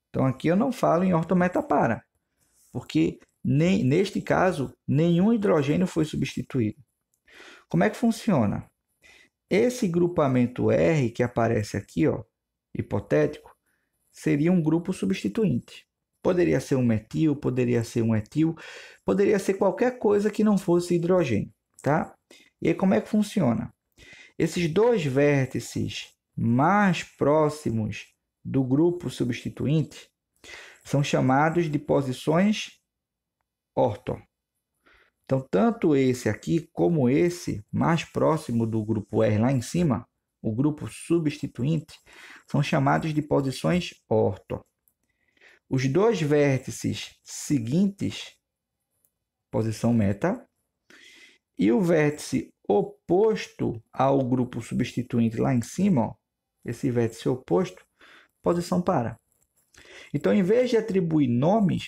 então aqui eu não falo em ortometapara, porque neste caso nenhum hidrogênio foi substituído. Como é que funciona? Esse grupamento R que aparece aqui, ó, hipotético, seria um grupo substituinte. Poderia ser um metil, poderia ser um etil, poderia ser qualquer coisa que não fosse hidrogênio, tá? E aí como é que funciona? Esses dois vértices mais próximos do grupo substituinte são chamados de posições orto. Então, tanto esse aqui como esse, mais próximo do grupo R lá em cima, o grupo substituinte, são chamados de posições orto. Os dois vértices seguintes, posição meta, e o vértice oposto ao grupo substituinte lá em cima, ó, esse vértice oposto, posição para. Então, em vez de atribuir números,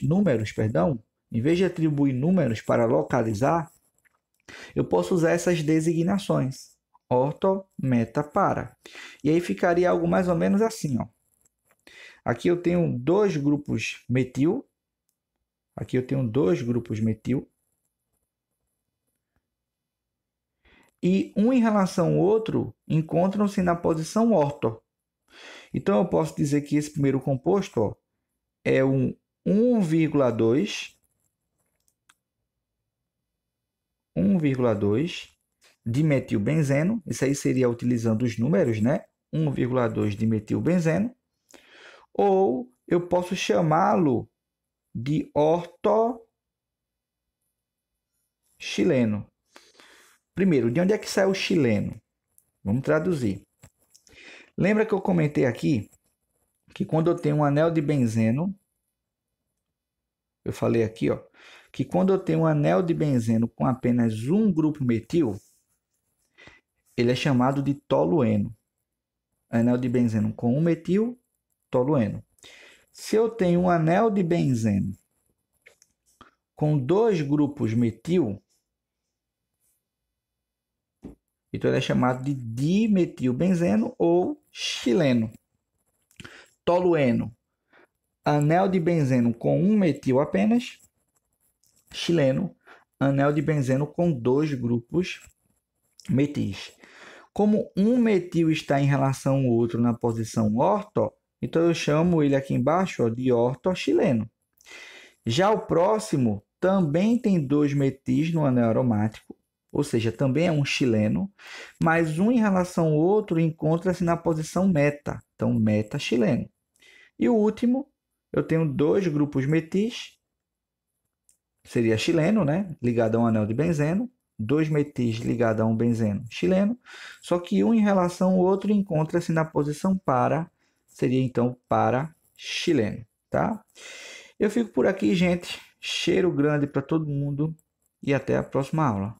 em vez de atribuir números para localizar, eu posso usar essas designações. Orto, meta, para. E aí ficaria algo mais ou menos assim, ó. Aqui eu tenho dois grupos metil. Aqui eu tenho dois grupos metil. E um em relação ao outro encontram-se na posição orto. Então eu posso dizer que esse primeiro composto, ó, é um 1,2 de metilbenzeno. Isso aí seria utilizando os números, né? 1,2 de metilbenzeno. Ou eu posso chamá-lo de ortoxileno. Primeiro, de onde é que sai o xileno? Vamos traduzir. Lembra que eu comentei aqui que quando eu tenho um anel de benzeno, eu falei aqui, ó, que quando eu tenho um anel de benzeno com apenas um grupo metil, ele é chamado de tolueno. Anel de benzeno com um metil tolueno. Se eu tenho um anel de benzeno com 2 grupos metil, então ele é chamado de dimetilbenzeno ou xileno. Tolueno, anel de benzeno com 1 metil apenas. Xileno, anel de benzeno com 2 grupos metis. Como um metil está em relação ao outro na posição orto, então eu chamo ele aqui embaixo, ó, de ortoxileno. Já o próximo também tem 2 metis no anel aromático, ou seja, também é um xileno, mas um em relação ao outro encontra-se na posição meta, então metaxileno. E o último, eu tenho 2 grupos metis, seria xileno, né, ligado a um anel de benzeno, 2 metis ligados a um benzeno xileno, só que um em relação ao outro encontra-se na posição para, seria então para xileno, tá? Eu fico por aqui, gente. Cheiro grande para todo mundo e até a próxima aula.